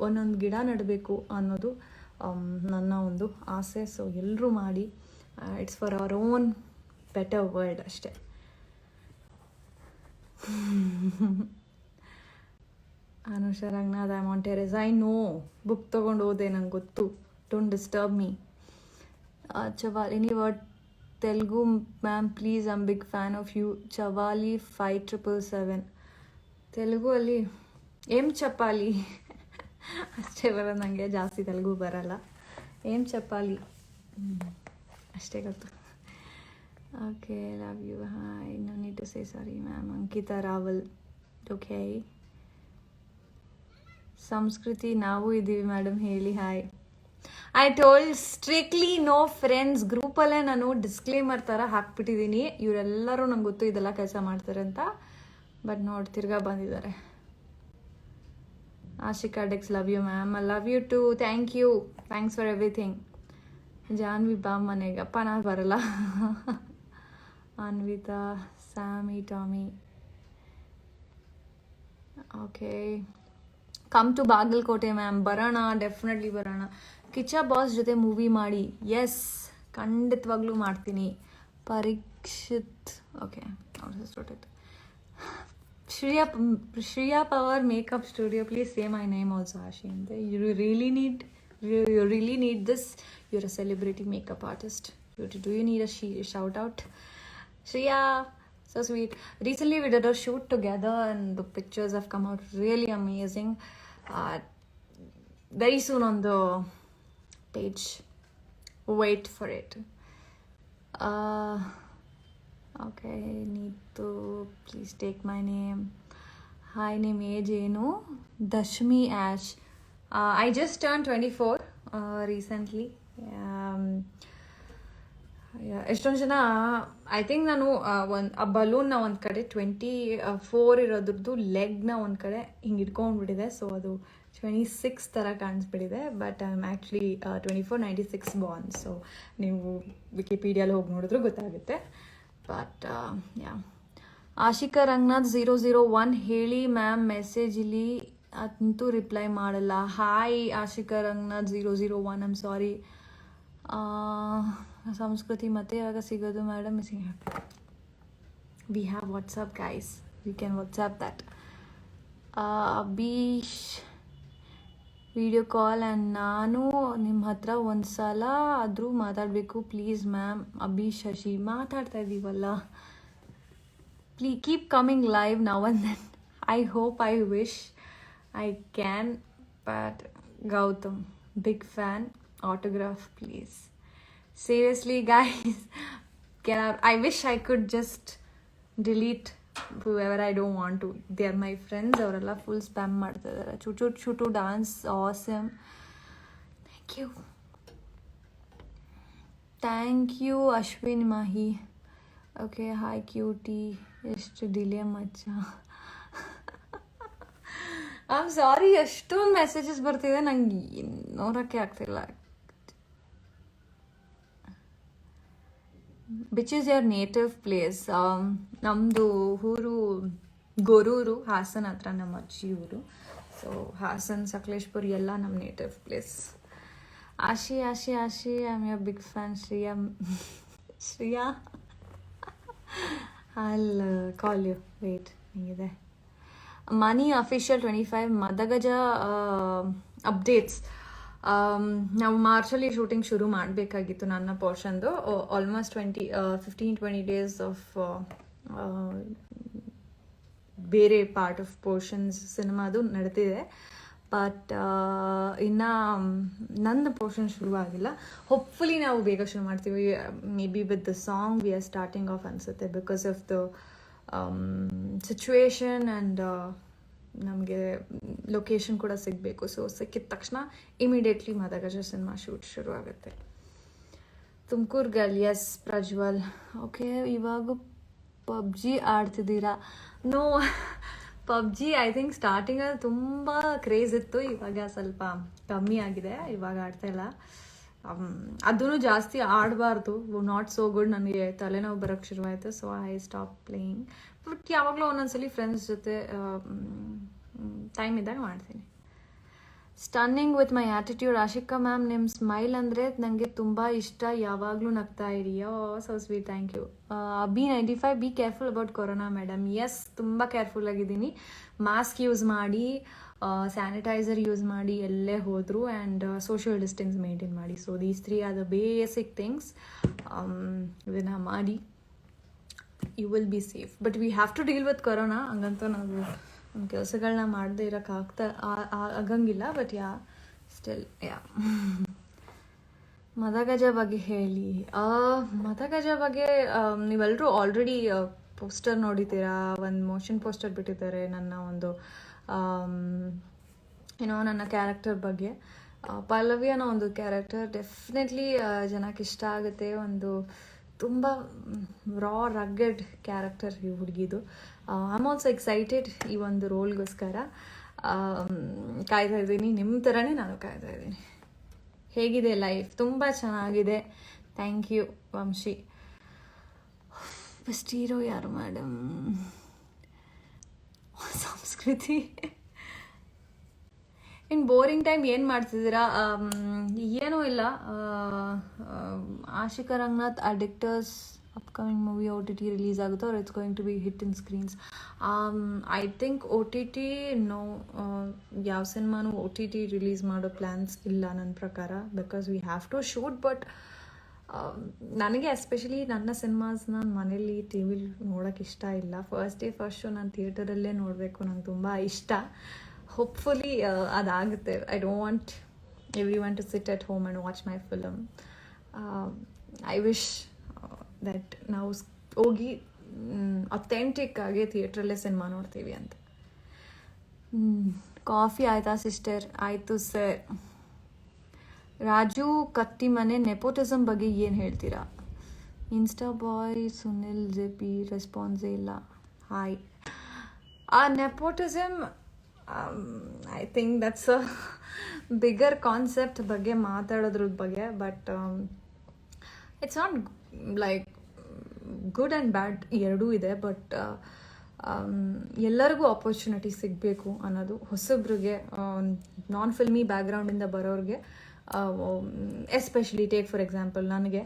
A: ಒಂದೊಂದು ಗಿಡ ನೆಡಬೇಕು ಅನ್ನೋದು ನನ್ನ ಒಂದು ಆಸೆ. ಸೊ ಎಲ್ಲರೂ ಮಾಡಿ, it's for our own better world ಅಷ್ಟೇ. Anusha Ranganath, I want to resign. No, book ತೊಗೊಂಡು ಹೋದೆ, ನಂಗೆ ಗೊತ್ತು. Don't disturb me. Chavali, any word Telugu ma'am please, I'm big fan of you. Chavali 5777. Telugu ಅಲ್ಲಿ ಏಮ್ ಚಪಾಲಿ ಅಷ್ಟೇ ಬರೋದು ನನಗೆ, ಜಾಸ್ತಿ ತೆಲುಗು ಬರಲ್ಲ. ಏಮ್ ಚಪಾಲಿ ಅಷ್ಟೇ ಗೊತ್ತು. Okay, love you. Hi, no need to say sorry ma'am. Ankita Rawal, okay. Samskriti, ನಾವು ಇದ್ದೀವಿ ಮೇಡಮ್, ಹೇಳಿ hi. I told strictly no friends. ಗ್ರೂಪಲ್ಲೇ ನಾನು ಡಿಸ್ಕ್ಲೇಮರ್ ಥರ ಹಾಕ್ಬಿಟ್ಟಿದ್ದೀನಿ. ಇವರೆಲ್ಲರೂ ನಂಗೆ ಗೊತ್ತು ಇದೆಲ್ಲ ಕೆಲಸ ಮಾಡ್ತಾರೆ ಅಂತ. ಬಟ್ ನೋಡಿ, ತಿರ್ಗಾ ಬಂದಿದ್ದಾರೆ. Ashika Dex, love you ma'am. I love you too. Thank you, thanks for everything. Janvi ಬಾ ಮನೆಗೆ. ಅಪ್ಪ ನಾನು ಬರಲ್ಲ. Anvita, Sammy, Tommy, okay. Come to Bagalkote ma'am. ಬರೋಣ, ಡೆಫಿನೆಟ್ಲಿ ಬರೋಣ. ಕಿಚ್ಚ ಬಾಸ್ ಜೊತೆ ಮೂವಿ ಮಾಡಿ. ಎಸ್, ಖಂಡಿತವಾಗ್ಲೂ ಮಾಡ್ತೀನಿ. Parikshit, okay. Shreya power makeup studio, please say my name also. Ashi ಅಂತ. You really need this. You're a celebrity makeup artist. Do you need a shout out? Shreya, so sweet. Recently we did a shoot together and the pictures have come out really amazing. Very soon on the page. Wait for it. Okay, need to please take my name. Hi, name age ಏನು? Dashmi Ash. I just turned 24 recently. ಎಷ್ಟೊಂದು ಜನ, I think ನಾನು ಆ ಬಲೂನ್ನ ಒಂದು ಕಡೆ 24 ಇರೋದ್ರದ್ದು ಲೆಗ್ನ ಒಂದು ಕಡೆ ಹಿಂಗೆ ಇಟ್ಕೊಂಡ್ಬಿಟ್ಟಿದೆ. ಸೊ ಅದು 26 ಥರ ಕಾಣಿಸ್ಬಿಟ್ಟಿದೆ. But I am actually 2496 born. So ನೀವು ವಿಕಿಪೀಡಿಯಲ್ಲಿ ಹೋಗಿ ನೋಡಿದ್ರು ಗೊತ್ತಾಗುತ್ತೆ. ಬಟ್ ಯಾ. ಆಶಿಕಾ ರಂಗನಾಥ್ 001, ಹೇಳಿ ಮ್ಯಾಮ್ ಮೆಸೇಜ್ ಇಲ್ಲಿ ಅಂತೂ ರಿಪ್ಲೈ ಮಾಡಲ್ಲ. Hi Ashika Ranganath 001, I'm sorry. Samskriti ಮತ್ತೆ ಯಾವಾಗ ಸಿಗೋದು madam? We have WhatsApp guys, we can WhatsApp that. Abhish video call. And ನಾನು ನಿಮ್ಮ ಹತ್ರ ಒಂದು ಸಲ ಆದರೂ ಮಾತಾಡಬೇಕು ಪ್ಲೀಸ್ ಮ್ಯಾಮ್. ಅಭೀಶ್ ಶಶಿ, ಮಾತಾಡ್ತಾ ಇದ್ದೀವಲ್ಲ. Please keep coming live now and then. I hope, I wish I can. But Gautam, big fan, autograph please. Seriously guys, I wish I could just delete whoever I don't want to. They are my friends. ಅವರೆಲ್ಲ full spam ಮಾಡ್ತಾ ಇದ್ದಾರೆ. Chutu dance awesome. Thank you Ashwin Mahi. Okay, hi cutie. ಎಷ್ಟು delay ಮಚ್ಚ. I am sorry, ಎಷ್ಟೊಂದು messages ಬರ್ತಿದೆ, ನಂಗೆ ನೋಡೋಕ್ಕೆ ಆಗ್ತಿಲ್ಲ. Which is your native place? ನಮ್ಮದು ಊರು ಗೊರೂರು, ಹಾಸನ ಹತ್ರ ನಮ್ಮ ಅಜ್ಜಿ ಊರು. ಸೊ ಹಾಸನ್, ಸಕಲೇಶ್ಪುರ್ ಎಲ್ಲ ನಮ್ಮ native place. Ashi Ashi Ashi, I am your big fan. Shriya I'll call you. Wait, ಹಿಂಗಿದೆ. Money official 25 Madagaja updates. ನಾವು ಮಾರ್ಚಲ್ಲಿ ಶೂಟಿಂಗ್ ಶುರು ಮಾಡಬೇಕಾಗಿತ್ತು ನನ್ನ ಪೋರ್ಷನ್ದು. ಆಲ್ಮೋಸ್ಟ್ 15-20 ಡೇಸ್ ಆಫ್ ಬೇರೆ ಪಾರ್ಟ್ ಆಫ್ ಪೋರ್ಷನ್ಸ್ ಸಿನಿಮಾದು ನಡೆದಿದೆ. ಬಟ್ ಇನ್ನು ನನ್ನ ಪೋರ್ಷನ್ ಶುರುವಾಗಿಲ್ಲ. ಹೋಪ್ಫುಲಿ ನಾವು ಬೇಗ ಶುರು ಮಾಡ್ತೀವಿ. May be with the song we are starting off ಅನಿಸುತ್ತೆ, because of the situation and ನಮಗೆ ಲೊಕೇಶನ್ ಕೂಡ ಸಿಗಬೇಕು. ಸೊ ಸಿಕ್ಕಿದ ತಕ್ಷಣ ಇಮಿಡಿಯೇಟ್ಲಿ ಮದಗಜ ಸಿನಿಮಾ ಶೂಟ್ ಶುರು ಆಗುತ್ತೆ. Tumakuru girl, yes Prajwal. Okay, ಇವಾಗ ಪಬ್ಜಿ ಆಡ್ತಿದ್ದೀರಾ? ನೋ, ಪಬ್ಜಿ ಐ ಥಿಂಕ್ ಸ್ಟಾರ್ಟಿಂಗಲ್ಲಿ ತುಂಬ ಕ್ರೇಜ್ ಇತ್ತು. ಇವಾಗ ಸ್ವಲ್ಪ ಕಮ್ಮಿ ಆಗಿದೆ, ಇವಾಗ ಆಡ್ತಾ ಇಲ್ಲ. ಅದೂ ಜಾಸ್ತಿ ಆಡಬಾರ್ದು, ನಾಟ್ ಸೋ ಗುಡ್. ನನಗೆ ತಲೆನೋವು ಬರೋಕ್ಕೆ ಶುರುವಾಯಿತು. So I stop playing. But ಯಾವಾಗಲೂ ಒಂದೊಂದ್ಸಲಿ ಫ್ರೆಂಡ್ಸ್ ಜೊತೆ ಟೈಮ್ ಇದ್ದಾಗ ಮಾಡ್ತೀನಿ. Stunning with my attitude. Ashika ma'am, ನಿಮ್ಮ ಸ್ಮೈಲ್ ಅಂದರೆ ನನಗೆ ತುಂಬ ಇಷ್ಟ. ಯಾವಾಗಲೂ ನಗ್ತಾ ಇರಿ. So sweet, thank you. B95, be careful about corona madam. Yes, ತುಂಬ ಕೇರ್ಫುಲ್ ಆಗಿದ್ದೀನಿ. ಮಾಸ್ಕ್ ಯೂಸ್ ಮಾಡಿ, ಸ್ಯಾನಿಟೈಸರ್ ಯೂಸ್ ಮಾಡಿ ಎಲ್ಲೇ ಹೋದರೂ, ಆ್ಯಂಡ್ ಸೋಷಿಯಲ್ ಡಿಸ್ಟೆನ್ಸ್ ಮೇಂಟೈನ್ ಮಾಡಿ. So these 3 are the basic things. ಇದನ್ನು ಮಾಡಿ, you will be safe. But we have to deal with corona. ಹಂಗಂತ ನಾವು ನಮ್ಮ ಕೆಲಸಗಳನ್ನ ಮಾಡದೇ ಇರೋಕ್ಕಾಗ್ತಾ ಆಗಂಗಿಲ್ಲ. ಬಟ್ ಸ್ಟಿಲ್ ಮದಗಜ ಬಗ್ಗೆ ಹೇಳಿ. ಮದಗಜ ಬಗ್ಗೆ ನೀವೆಲ್ಲರೂ ಆಲ್ರೆಡಿ ಪೋಸ್ಟರ್ ನೋಡಿದ್ದೀರಾ. ಒಂದು ಮೋಷನ್ ಪೋಸ್ಟರ್ ಬಿಟ್ಟಿದ್ದಾರೆ ನನ್ನ ಒಂದು ನನ್ನ ಕ್ಯಾರೆಕ್ಟರ್ ಬಗ್ಗೆ. ಪಲ್ಲವಿ ಅನ್ನೋ ಒಂದು ಕ್ಯಾರೆಕ್ಟರ್ ಡೆಫಿನೆಟ್ಲಿ ಜನಕ್ಕೆ ಇಷ್ಟ ಆಗುತ್ತೆ. ಒಂದು ತುಂಬ ರಾ ರಗ್ಗೆಡ್ ಕ್ಯಾರೆಕ್ಟರ್ ಈ ಹುಡುಗಿದು. ಐ ಆಮ್ ಆಲ್ಸೋ ಎಕ್ಸೈಟೆಡ್ ಈ ಒಂದು ರೋಲ್ಗೋಸ್ಕರ. ಕಾಯ್ತಾ ಇದ್ದೀನಿ, ನಿಮ್ಮ ಥರನೇ ನಾನು ಕಾಯ್ತಾ ಇದ್ದೀನಿ. ಹೇಗಿದೆ ಲೈಫ್? ತುಂಬ ಚೆನ್ನಾಗಿದೆ, thank you Vamshi. Best hero ಯಾರು ಮೇಡಮ್? ಸಂಸ್ಕೃತಿ. ಇನ್ನು ಬೋರಿಂಗ್ ಟೈಮ್ ಏನು ಮಾಡ್ತಿದ್ದೀರಾ? ಏನೂ ಇಲ್ಲ. Ashika Ranganath addicts upcoming movie OTT release ಆಗುತ್ತೋ, or it's going to be hit in screens? I think OTT no, ಯಾವ ಸಿನಿಮಾನು OTT ರಿಲೀಸ್ ಮಾಡೋ ಪ್ಲ್ಯಾನ್ಸ್ ಇಲ್ಲ ನನ್ನ ಪ್ರಕಾರ. Because we have to shoot. But ನನಗೆ ಎಸ್ಪೆಷಲಿ ನನ್ನ ಸಿನಿಮಾಸ್ನ ಮನೇಲಿ ಟಿ ವಿಲಿ ನೋಡೋಕ್ಕೆ ಇಷ್ಟ ಇಲ್ಲ. ಫಸ್ಟ್ ಶೋ ನಾನು ಥಿಯೇಟರಲ್ಲೇ ನೋಡಬೇಕು, ನಂಗೆ ತುಂಬ ಇಷ್ಟ. ಹೋಪ್ಫುಲಿ ಅದಾಗುತ್ತೆ. I don't want everyone to sit at home and watch my film. I wish that ನಾವು ಹೋಗಿ ಅಥೆಂಟಿಕ್ ಆಗಿ ಥಿಯೇಟ್ರಲ್ಲೇ ಸಿನಿಮಾ ನೋಡ್ತೀವಿ ಅಂತ. ಕಾಫಿ ಆಯ್ತಾ ಸಿಸ್ಟರ್? ಆಯಿತು ಸರ್. ರಾಜು ಕತ್ತಿಮನೆ, ನೆಪೋಟಿಸಮ್ ಬಗ್ಗೆ ಏನು ಹೇಳ್ತೀರಾ? ಇನ್ಸ್ಟಾ ಬಾಯ್ ಸುನಿಲ್ ಜೆಪಿ ರೆಸ್ಪಾನ್ಸೇ ಇಲ್ಲ. Hi. Nepotism, I think that's a bigger concept ಬಗ್ಗೆ ಮಾತಾಡೋದ್ರ ಬಗ್ಗೆ. But it's not like good and bad, ಎರಡೂ ಇದೆ. ಬಟ್ ಎಲ್ಲರಿಗೂ ಆಪರ್ಚುನಿಟಿ ಸಿಗಬೇಕು ಅನ್ನೋದು ಹೊಸಬ್ರಿಗೆ, ನಾನ್ ಫಿಲ್ಮಿ ಬ್ಯಾಕ್ಗ್ರೌಂಡಿಂದ ಬರೋರಿಗೆ. ಎಸ್ಪೆಷಲಿ ಟೇಕ್ ಫಾರ್ ಎಕ್ಸಾಂಪಲ್ ನನಗೆ,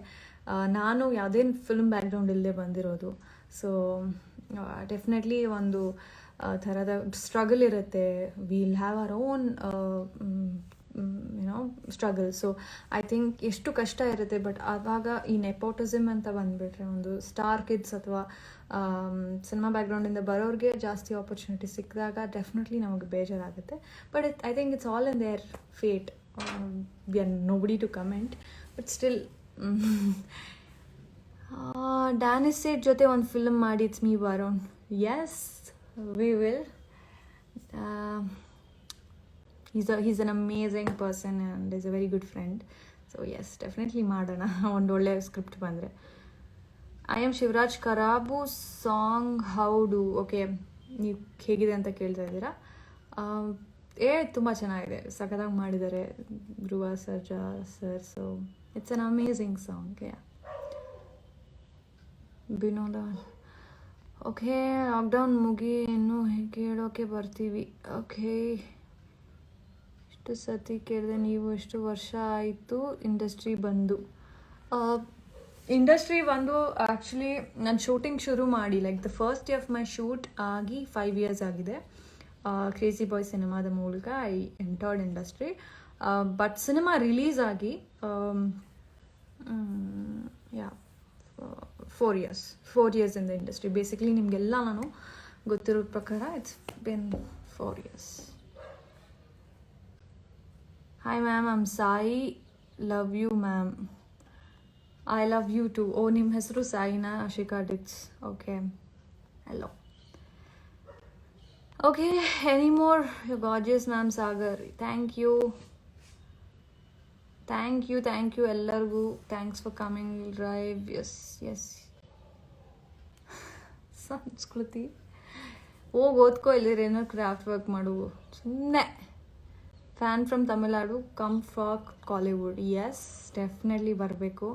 A: ನಾನು ಯಾವುದೇ ಫಿಲ್ಮ್ ಬ್ಯಾಕ್ಗ್ರೌಂಡ್ ಇಲ್ಲದೆ ಬಂದಿರೋದು. ಸೊ ಡೆಫಿನೆಟ್ಲಿ ಒಂದು ಥರದ ಸ್ಟ್ರಗಲ್ ಇರುತ್ತೆ. Will have our own struggle. So I think ಎಷ್ಟು ಕಷ್ಟ ಇರುತ್ತೆ. ಬಟ್ ಆವಾಗ ಈ ನೆಪೋಟಿಸಮ್ ಅಂತ ಬಂದುಬಿಟ್ರೆ, ಒಂದು ಸ್ಟಾರ್ ಕಿಡ್ಸ್ ಅಥವಾ ಸಿನಿಮಾ ಬ್ಯಾಕ್ಗ್ರೌಂಡಿಂದ ಬರೋರಿಗೆ ಜಾಸ್ತಿ ಆಪರ್ಚುನಿಟಿ ಸಿಕ್ಕಿದಾಗ ಡೆಫಿನೆಟ್ಲಿ ನಮಗೆ ಬೇಜಾರಾಗುತ್ತೆ. But I think it's all in their fate. We are nobody to comment, but still. Danish Sait ಜೊತೆ ಒಂದು ಫಿಲ್ಮ್ ಮಾಡಿ, it's me Varun. Yes, we will. He's an amazing person and is a very good friend. So yes, definitely ಮಾಡೋಣ ಒಂದು ಒಳ್ಳೆ script ಬಂದರೆ. I am Shivraj Karabu song how do. Okay, ನೀವು ಹೇಗಿದೆ ಅಂತ ಕೇಳ್ತಾ ಇದ್ದೀರಾ? ತುಂಬ ಚೆನ್ನಾಗಿದೆ, ಸಖತ್ತಾಗಿ ಮಾಡಿದ್ದಾರೆ Dhruva Sarja sir. So it's an amazing song. Vinoda. Okay, lockdown ಮುಗಿ ಇನ್ನು ಕೇಳೋಕೆ ಬರ್ತೀವಿ. ಓಕೆ, ಎಷ್ಟು ಸತಿ ಕೇಳಿದೆ. ನೀವು ಎಷ್ಟು ವರ್ಷ ಆಯಿತು ಇಂಡಸ್ಟ್ರಿ ಬಂದು? ಇಂಡಸ್ಟ್ರಿ ಬಂದು ಆ್ಯಕ್ಚುಲಿ ನಾನು ಶೂಟಿಂಗ್ ಶುರು ಮಾಡಿ like the first day of my shoot ಆಗಿ 5 years ಆಗಿದೆ. ಕ್ರೇಜಿ ಬಾಯ್ ಸಿನಿಮಾದ ಮೂಲಕ I entered industry. But cinema release ಆಗಿ ಯಾ 4 years in the industry. Basically ನಿಮಗೆಲ್ಲ ನಾನು ಗೊತ್ತಿರೋ ಪ್ರಕಾರ it's been 4 years. Hi ma'am, I'm Sai, love you ma'am. I love you too. Oh, ನಿಮ್ಮ ಹೆಸರು ಸಾಯಿನಾ? ಆಶಿಕಾ ಡಿಕ್ಸ್. Okay, hello. Okay, any more? You gorgeous ma'am. Sagar, thank you ಎಲ್ಲರಿಗೂ. Thanks for coming live. Yes Sanskriti, ಹೋಗಿ ಓದ್ಕೋ, ಇಲ್ಲಿರೇನೋ ಕ್ರಾಫ್ಟ್ ವರ್ಕ್ ಮಾಡು ಸುಮ್ಮನೆ. Fan from Tamil Nadu, come for Kollywood. Yes, definitely ಬರಬೇಕು.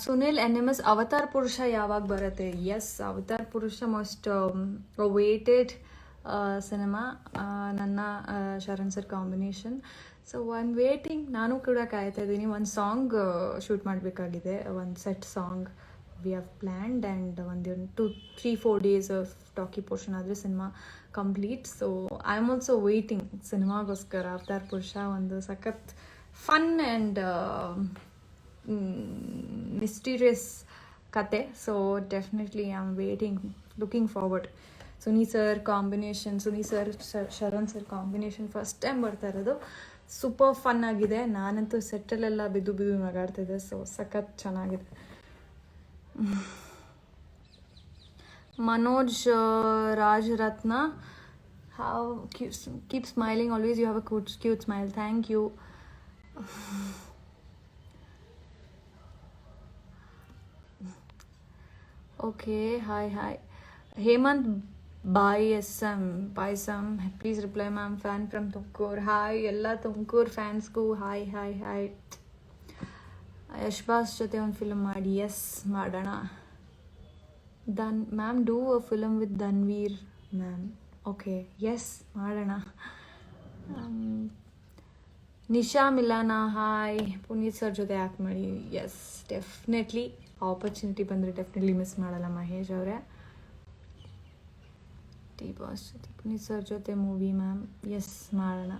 A: ಸುನಿಲ್ NMS, ಅವತಾರ್ ಪುರುಷ ಯಾವಾಗ ಬರುತ್ತೆ? ಎಸ್, Avatar Purusha most waited cinema. ನನ್ನ Sharan sir combination. So I'm waiting. ನಾನು ಕೂಡ ಕಾಯ್ತಾ ಇದ್ದೀನಿ. ಒಂದು ಸಾಂಗ್ ಶೂಟ್ ಮಾಡಬೇಕಾಗಿದೆ, ಒಂದು set song we have planned. And ಒಂದು 2-3-4 days ಆಫ್ ಟಾಕಿ ಪೋರ್ಷನ್ ಆದರೆ cinema complete. So I am also waiting ಸಿನಿಮಾಗೋಸ್ಕರ. Avatar ಪುರುಷ ಒಂದು ಸಖತ್ ಫನ್ ಆ್ಯಂಡ್ ಮಿಸ್ಟೀರಿಯಸ್ ಕತೆ. So definitely I am waiting, looking forward. Suni sir combination, Sharan sir combination first time ಬರ್ತಾ ಇರೋದು. Super fun ಆಗಿದೆ. ನಾನಂತೂ ಸೆಟ್ಟಲ್ಲೆಲ್ಲ ಬಿದ್ದು ನಗಾಡ್ತಿದ್ದೆ. ಸೊ ಸಖತ್ ಚೆನ್ನಾಗಿದೆ. Manoj Rajaratna, how keep smiling always, you have a cute smile. Thank you. Okay, hi. Hemanth ಪಾಯ್ಸಮ್, please reply ma'am. Fan from Tumakuru. Hi ಎಲ್ಲ Tumakuru ಫ್ಯಾನ್ಸ್ಗೂ hi. ಯಶ್ಬಾಸ್ ಜೊತೆ ಒಂದು ಫಿಲ್ಮ್ ಮಾಡಿ. ಎಸ್, ಮಾಡೋಣ. Ma'am, do a film with Dhanveer ma'am. Okay, yes, ಮಾಡೋಣ. Nisha Milana, hi. Puneeth sir ಜೊತೆ act ಮಾಡಿ. Yes, definitely opportunity ಬಂದರೆ ಡೆಫಿನೆಟ್ಲಿ ಮಿಸ್ ಮಾಡಲ್ಲ ಮಹೇಶ್ ಅವರೇ. ಬಾಸ್ ಜೊತೆ, ಪುನೀತ್ ಸರ್ ಜೊತೆ ಮೂವಿ ಮ್ಯಾಮ್. ಎಸ್, ಮಾಡೋಣ.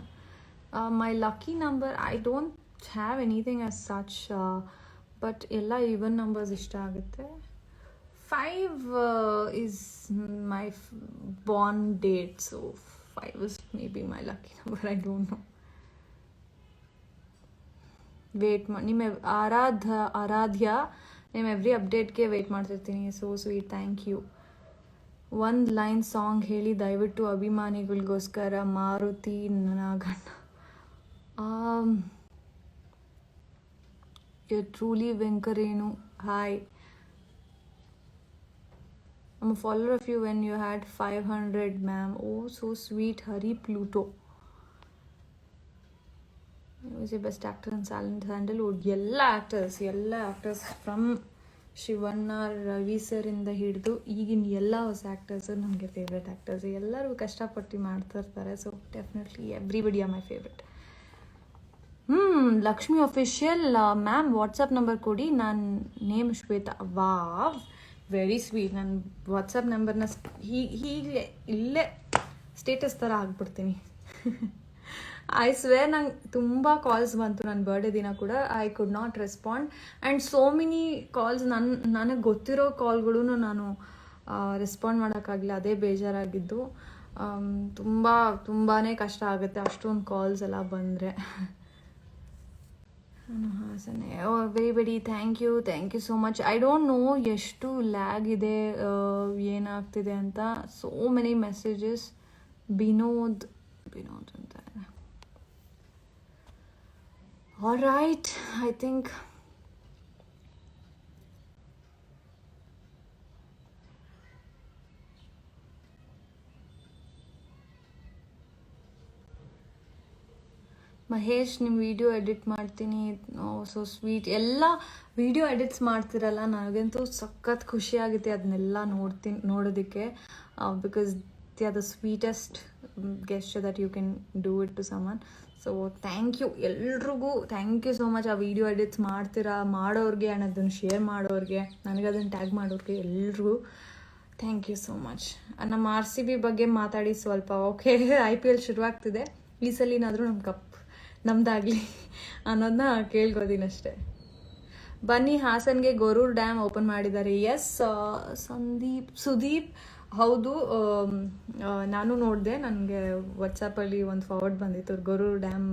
A: My lucky number, I don't have anything as such, but ಎಲ್ಲ ಈವನ್ ನಂಬರ್ಸ್ ಇಷ್ಟ ಆಗುತ್ತೆ. 5 is my born date, so 5 is maybe my lucky number. I don't no. Wait ಮಾಡಿ ನಿಮ್ಮ ಆರಾಧ್ಯ, ನಿಮ್ಮ every ಅಪ್ಡೇಟ್ಗೆ wait ಮಾಡ್ತಿರ್ತೀನಿ. So sweet, thank you. ಒಂದು line song ಹೇಳಿ ದಯವಿಟ್ಟು ಅಭಿಮಾನಿಗಳಿಗೋಸ್ಕರ. ಮಾರುತಿ ನಾಗಣ್ಣ. ಯು ಟ್ರೂಲಿ ವೆಂಕರೇನು, hi. I'm a follower of you when you had 500, ma'am. Oh, so sweet. Hari Pluto. He was the best actor in Sandalwood. ಎಲ್ಲ actors from Shivanna, Ravi sir ಇಂದ ಹಿಡಿದು ಈಗಿನ ಎಲ್ಲ ಹೊಸ ಆ್ಯಕ್ಟರ್ಸು ನಮಗೆ ಫೇವ್ರೆಟ್ ಆ್ಯಕ್ಟರ್ಸ್. ಎಲ್ಲರೂ ಕಷ್ಟಪಟ್ಟು ಮಾಡ್ತಿರ್ತಾರೆ. So definitely everybody are my favourite. Lakshmi official, ma'am WhatsApp number ಕೊಡಿ. ನಾನು name Shweta. Wow, very sweet. ನನ್ನ ವಾಟ್ಸಪ್ ನಂಬರ್ನ ಹೀಗೆ ಇಲ್ಲೇ ಸ್ಟೇಟಸ್ ಥರ ಹಾಕ್ಬಿಡ್ತೀನಿ. ಐ ಸ್ವೇರ್, ನಂಗೆ ತುಂಬ ಕಾಲ್ಸ್ ಬಂತು ನನ್ನ ಬರ್ಡೇ ದಿನ ಕೂಡ. I could not respond. And so many calls, ನನಗೆ ಗೊತ್ತಿರೋ ಕಾಲ್ಗಳೂ ನಾನು ರೆಸ್ಪಾಂಡ್ ಮಾಡೋಕ್ಕಾಗಲಿಲ್ಲ. ಅದೇ ಬೇಜಾರಾಗಿದ್ದು. ತುಂಬಾ ಕಷ್ಟ ಆಗುತ್ತೆ ಅಷ್ಟೊಂದು ಕಾಲ್ಸ್ ಎಲ್ಲ ಬಂದರೆ. ಹಾಸನೆ, very thank you so much. I don't know ಎಷ್ಟು ಲ್ಯಾಗ್ ಇದೆ, ಏನಾಗ್ತಿದೆ ಅಂತ. So many messages. ವಿನೋದ್ ಅಂತ. All right, I think Mahesh ನಿಮ್ಮ ವಿಡಿಯೋ ಎಡಿಟ್ ಮಾಡ್ತೀನಿ, ಸೊ ಸ್ವೀಟ್. ಎಲ್ಲ ವಿಡಿಯೋ ಎಡಿಟ್ಸ್ ಮಾಡ್ತಿರಲ್ಲ, ನನಗಂತೂ ಸಖತ್ ಖುಷಿ ಆಗುತ್ತೆ ಅದನ್ನೆಲ್ಲ ನೋಡೋದಕ್ಕೆ. Because they are the sweetest gesture that you can do it to someone. So thank you ಎಲ್ರಿಗೂ, ಥ್ಯಾಂಕ್ ಯು ಸೋ ಮಚ್. ಆ ವಿಡಿಯೋ ಎಡಿಟ್ಸ್ ಮಾಡೋರಿಗೆ ಆ್ಯಂಡ್ ಅದನ್ನು ಶೇರ್ ಮಾಡೋರಿಗೆ, ನನಗೆ ಅದನ್ನು ಟ್ಯಾಗ್ ಮಾಡೋರಿಗೆ ಎಲ್ರಿಗೂ ಥ್ಯಾಂಕ್ ಯು ಸೋ ಮಚ್. ನಮ್ಮ RCB ಬಗ್ಗೆ ಮಾತಾಡಿ ಸ್ವಲ್ಪ. ಓಕೆ, IPL ಶುರುವಾಗ್ತಿದೆ, ಈ ಸಲಿನಾದರೂ ನಮ್ಮ ಕಪ್ ನಮ್ದಾಗಲಿ ಅನ್ನೋದನ್ನ ಕೇಳ್ಕೋತೀನಿ ಅಷ್ಟೇ. ಬನ್ನಿ ಹಾಸನ್ಗೆ ಗೊರೂರು ಡ್ಯಾಮ್ ಓಪನ್ ಮಾಡಿದ್ದಾರೆ. ಎಸ್ ಸುದೀಪ್, ಹೌದು. ನಾನು ನೋಡಿದೆ, ನನಗೆ ವಾಟ್ಸಪ್ಪಲ್ಲಿ ಒಂದು ಫಾರ್ವರ್ಡ್ ಬಂದಿತ್ತು, ಗೊರೂರು ಡ್ಯಾಮ್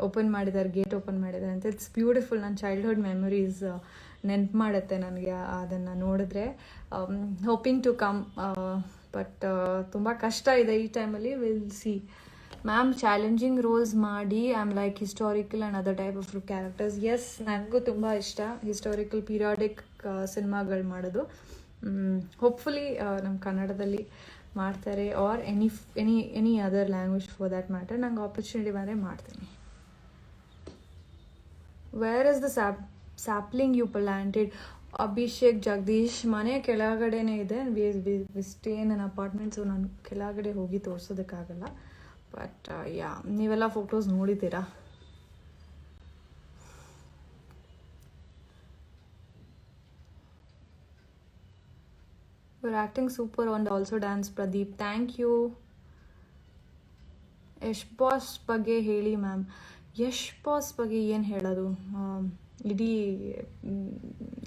A: ಓಪನ್ ಮಾಡಿದ್ದಾರೆ, ಗೇಟ್ ಓಪನ್ ಮಾಡಿದ್ದಾರೆ ಅಂತ. It's beautiful. ನನ್ನ ಚೈಲ್ಡ್ಹುಡ್ ಮೆಮೊರೀಸ್ ನೆನ್ಪು ಮಾಡುತ್ತೆ ನನಗೆ ಅದನ್ನು ನೋಡಿದ್ರೆ. ಹೋಪಿಂಗ್ ಟು ಕಮ್, ಬಟ್ ತುಂಬ ಕಷ್ಟ ಇದೆ ಈ ಟೈಮಲ್ಲಿ. Will see. Ma'am challenging roles ಮಾಡಿ, I am like historical and other type of characters. Yes, ನನಗೂ ತುಂಬ ಇಷ್ಟ ಹಿಸ್ಟಾರಿಕಲ್ ಪೀರಿಯಾಡಿಕ್ ಸಿನಿಮಾಗಳು ಮಾಡೋದು. ಹೋಪ್ಫುಲಿ ನಮ್ಮ ಕನ್ನಡದಲ್ಲಿ ಮಾಡ್ತಾರೆ, or any other language for that matter. ನಂಗೆ ಆಪರ್ಚುನಿಟಿ ಬಂದರೆ ಮಾಡ್ತೀನಿ. Where is the sapling you planted? Abhishek Jagadish ಮನೆ ಕೆಳಗಡೆನೇ ಇದೆ. We stay in an apartment, so ನಾನು ಕೆಳಗಡೆ ಹೋಗಿ ತೋರಿಸೋದಕ್ಕಾಗಲ್ಲ. ಬಟ್ ಯಾ, ನೀವೆಲ್ಲ ಫೋಟೋಸ್ ನೋಡಿದ್ದೀರಾ. You're acting super and also dance, Pradeep. Thank you. Yash boss ಬಗ್ಗೆ ಹೇಳಿ ಮ್ಯಾಮ್. ಯಶ್ ಬಾಸ್ ಬಗ್ಗೆ ಏನು ಹೇಳೋದು?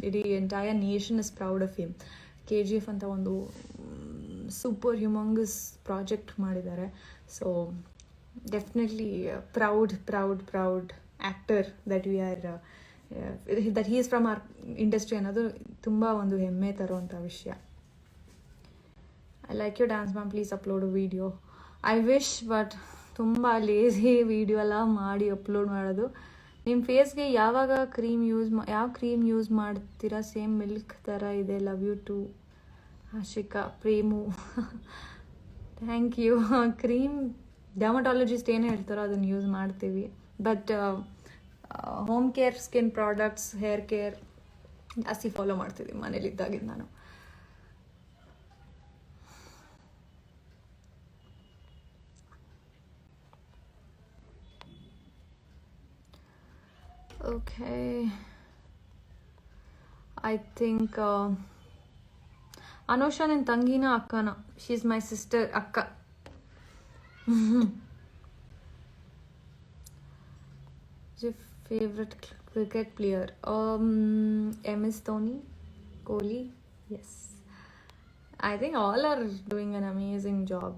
A: ಇಡೀ entire nation is proud of him. KGF ಅಂತ ಒಂದು ಸೂಪರ್ ಹ್ಯೂಮಂಗಸ್ ಪ್ರಾಜೆಕ್ಟ್ ಮಾಡಿದ್ದಾರೆ. So definitely proud actor that we are, that he is from our industry ಅನ್ನೋದು ತುಂಬ ಒಂದು ಹೆಮ್ಮೆ ತರುವಂಥ ವಿಷಯ. I like you dance ma'am, please upload video. I wish, but ತುಂಬ ಲೇಸಿ ವಿಡಿಯೋ ಎಲ್ಲ ಮಾಡಿ ಅಪ್ಲೋಡ್ ಮಾಡೋದು. ನಿಮ್ಮ ಫೇಸ್ಗೆ ಯಾವ ಕ್ರೀಮ್ ಯೂಸ್ ಮಾಡ್ತೀರಾ? ಸೇಮ್ ಮಿಲ್ಕ್ ಥರ ಇದೆ. Love you too Ashika Premu. Thank you. Cream dermatologist ಏನು ಹೇಳ್ತಾರೋ ಅದನ್ನು ಯೂಸ್ ಮಾಡ್ತೀವಿ. But home care, skin products, hair care ಜಾಸ್ತಿ ಫಾಲೋ ಮಾಡ್ತಿದ್ದೀವಿ ಮನೇಲಿದ್ದಾಗಿದ್ದು ನಾನು. Okay, I think Anusha ನನ್ನ ತಂಗಿನ ಅಕ್ಕನ? ಶಿ ಇಸ್ ಮೈ ಸಿಸ್ಟರ್, ಅಕ್ಕ. Favourite cricket player? MS Dhoni, Kohli. Yes, I think all are doing an amazing job.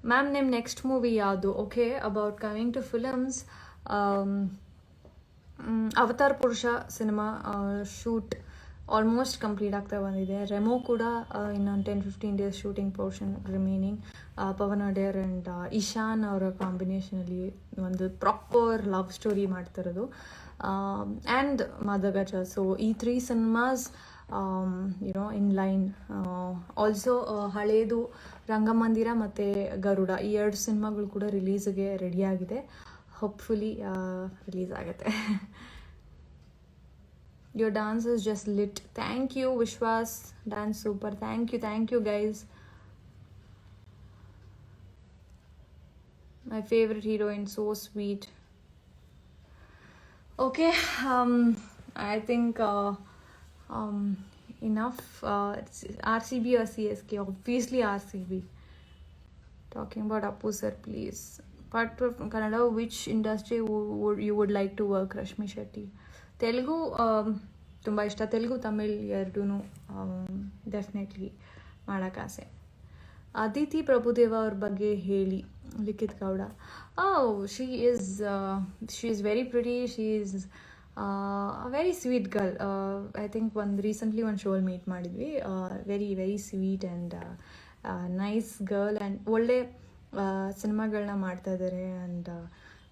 A: Ma'am ನಿಮ್ಮ next movie ಯಾವುದು? Okay, about coming to films, Avatar Purusha cinema shoot almost complete ಆಗ್ತಾ ಬಂದಿದೆ. ರೆಮೋ ಕೂಡ ಇನ್ನೊಂದು 10-15 days shooting portion remaining. Pavan Wadeyar and Ishan ಅವರ ಕಾಂಬಿನೇಷನಲ್ಲಿ ಒಂದು proper love story ಮಾಡ್ತಿರೋದು. ಆ್ಯಂಡ್ ಮದಗಜ. ಸೊ ಈ 3 ಸಿನಿಮಾಸ್ ಇನ್ ಲೈನ್. ಆಲ್ಸೋ ಹಳೇದು ರಂಗಮಂದಿರ ಮತ್ತು ಗರುಡ, ಈ 2 ಸಿನಿಮಾಗಳು ಕೂಡ ರಿಲೀಸ್ಗೆ ರೆಡಿಯಾಗಿದೆ. ಹೋಪ್ಫುಲಿ ರಿಲೀಸ್ ಆಗುತ್ತೆ. Your dance is just lit. Thank you, Vishwas. Dance super. Thank you guys. My favorite heroine, so sweet. Okay, I think enough. RCB or CSK? Obviously RCB. Talking about Appu sir, please. Apart from Kannada, which industry you would like to work? Rashmi Shetty. Telugu ತುಂಬ ಇಷ್ಟ. ತೆಲುಗು ತಮಿಳ್ ಎರಡೂ definitely ಮಾಡೋಕ್ಕಾಸೆ. Aditi Prabhudeva ಅವ್ರ ಬಗ್ಗೆ ಹೇಳಿ. Likhith Gowda. She is very pretty. She is very sweet girl. I think recently ಒಂದು ಶೋಲ್ meet ಮಾಡಿದ್ವಿ. Very very sweet and nice girl, and ಒಳ್ಳೆ ಸಿನಿಮಾಗಳನ್ನ ಮಾಡ್ತಾ ಇದ್ದಾರೆ. And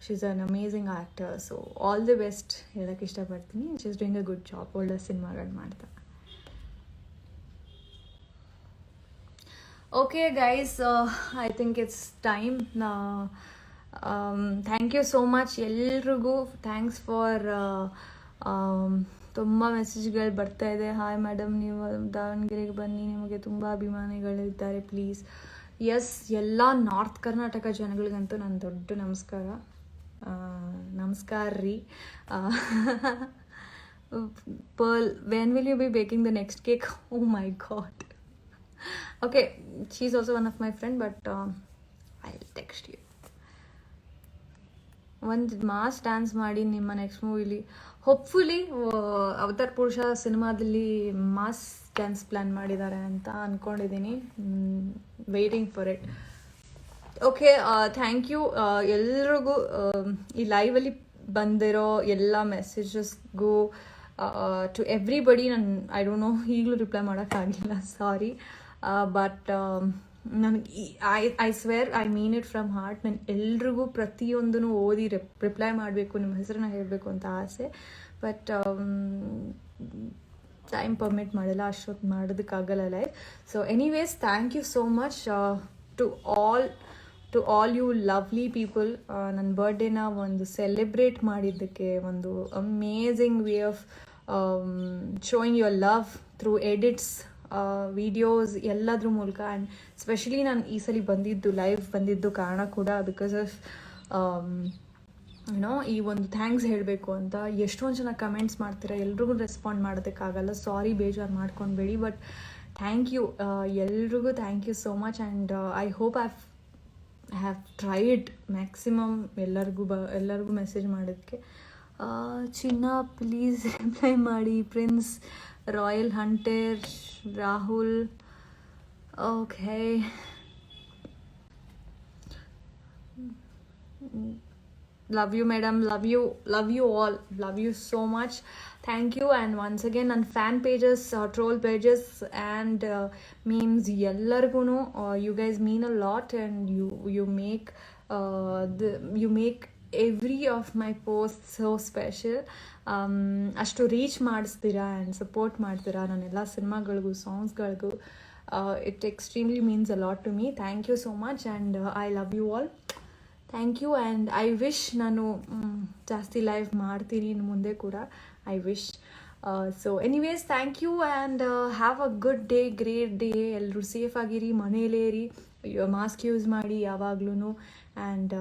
A: she is an amazing actor. So all the best ಹೇಳೋಕ್ಕೆ ಇಷ್ಟಪಡ್ತೀನಿ. She is doing a good job. ಒಳ್ಳೆ ಸಿನಿಮಾಗಳು ಮಾಡ್ತಾ. Okay, guys, I think it's time. Thank you so much ಎಲ್ರಿಗೂ. ಥ್ಯಾಂಕ್ಸ್ ಫಾರ್ ತುಂಬ ಮೆಸೇಜ್ಗಳು ಬರ್ತಾ ಇದೆ. ಹಾಯ್ ಮೇಡಮ್, ನೀವು ದಾವಣಗೆರೆಗೆ ಬನ್ನಿ, ನಿಮಗೆ ತುಂಬ ಅಭಿಮಾನಿಗಳಿದ್ದಾರೆ, ಪ್ಲೀಸ್. ಎಸ್, ಎಲ್ಲ ನಾರ್ತ್ ಕರ್ನಾಟಕ ಜನಗಳಿಗಂತೂ ನನ್ನ ದೊಡ್ಡ ನಮಸ್ಕಾರ. ನಮಸ್ಕಾರ ರೀ. Pearl, when will you be baking the next cake? Oh my God. Okay, she's also one of my friend, but I'll text you. ಒಂದು ಮಾಸ್ ಡ್ಯಾನ್ಸ್ ಮಾಡಿ ನಿಮ್ಮ ನೆಕ್ಸ್ಟ್ ಮೂವಿಲಿ ಹೋಪ್ಫುಲಿ ಅವತಾರ್ ಪುರುಷ ಸಿನಿಮಾದಲ್ಲಿ ಮಾಸ್ ಡ್ಯಾನ್ಸ್ ಪ್ಲ್ಯಾನ್ ಮಾಡಿದ್ದಾರೆ ಅಂತ ಅಂದ್ಕೊಂಡಿದ್ದೀನಿ. Waiting for it. Okay, thank you ಎಲ್ರಿಗೂ ಈ ಲೈವಲ್ಲಿ ಬಂದಿರೋ ಎಲ್ಲ ಮೆಸೇಜಸ್ಗೂ to everybody. I don't know, ಈಗಲೂ ರಿಪ್ಲೈ ಮಾಡೋಕ್ಕಾಗಿಲ್ಲ, ಸಾರಿ. ಬಟ್ ನನಗೆ I swear I mean it from heart. ನಾನು ಎಲ್ರಿಗೂ ಪ್ರತಿಯೊಂದೂ ಓದಿ ರಿಪ್ಲೈ ಮಾಡಬೇಕು, ನಿಮ್ಮ ಹೆಸರನ್ನ ಹೇಳಬೇಕು ಅಂತ ಆಸೆ. ಬಟ್ ಟೈಮ್ ಪರ್ಮಿಟ್ ಮಾಡಿಲ್ಲ, ಅಷ್ಟೊತ್ತು ಮಾಡೋದಕ್ಕಾಗಲ್ಲ live. So anyways, thank you so much to all you lovely people. ನನ್ನ ಬರ್ಡೇನ ಒಂದು ಸೆಲೆಬ್ರೇಟ್ ಮಾಡಿದ್ದಕ್ಕೆ, ಒಂದು amazing way of showing your love through edits, videos, ಎಲ್ಲದ್ರ ಮೂಲಕ. ಆ್ಯಂಡ್ ಸ್ಪೆಷಲಿ ನಾನು ಈ ಸಲ ಲೈವ್ ಬಂದಿದ್ದು ಕಾರಣ ಕೂಡ ಬಿಕಾಸ್ ಆಫ್ ಏನೋ ಈ ಒಂದು ಥ್ಯಾಂಕ್ಸ್ ಹೇಳಬೇಕು ಅಂತ. ಎಷ್ಟೊಂದು ಜನ ಕಮೆಂಟ್ಸ್ ಮಾಡ್ತೀರಾ, ಎಲ್ರಿಗೂ ರೆಸ್ಪಾಂಡ್ ಮಾಡೋದಕ್ಕಾಗಲ್ಲ, ಸಾರಿ, ಬೇಜಾರು ಮಾಡ್ಕೊಬೇಡಿ. ಬಟ್ ಥ್ಯಾಂಕ್ ಯು ಎಲ್ರಿಗೂ, thank you so much. And I hope I have tried maximum ಎಲ್ಲರಿಗೂ ಮೆಸೇಜ್ ಮಾಡೋದಕ್ಕೆ. ಚಿನ್ನ, ಪ್ಲೀಸ್ ರಿಪ್ಲೈ ಮಾಡಿ. Prince, Royal Hunter, Rahul, okay. Love you, madam. Love you all. Love you so much. Thank you. And once again, on fan pages, troll pages, and memes, ಎಲ್ಲರಿಗೂ you guys mean a lot, and you make every of my posts so special. ಅಷ್ಟು reach ಮಾಡಿಸ್ತೀರಾ and support ಮಾಡ್ತೀರಾ ನನ್ನೆಲ್ಲ ಸಿನಿಮಾಗಳಿಗೂ, ಸಾಂಗ್ಸ್ಗಳಿಗೂ. It extremely means a lot to me. Thank you so much, and I love you all. Thank you. And I wish ನಾನು ಜಾಸ್ತಿ live ಮಾಡ್ತೀನಿ ಇನ್ನು ಮುಂದೆ ಕೂಡ. I wish. So anyways, thank you, and have a good day, great day. ಎಲ್ಲರೂ safe ಆಗಿರಿ, ಮನೇಲೇ ಇರಿ, ಮಾಸ್ಕ್ ಯೂಸ್ ಮಾಡಿ ಯಾವಾಗ್ಲೂ. ಆ್ಯಂಡ್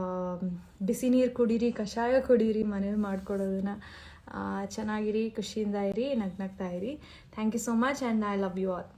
A: ಬಿಸಿ ನೀರು ಕುಡೀರಿ, ಕಷಾಯ ಕುಡೀರಿ, ಮನೇಲಿ ಮಾಡ್ಕೊಡೋದನ್ನು. ಚೆನ್ನಾಗಿರಿ, ಖುಷಿಯಿಂದ ಇರಿ, ನಗ್ನಗ್ತಾ ಇರಿ. Thank you so much, and I love you all.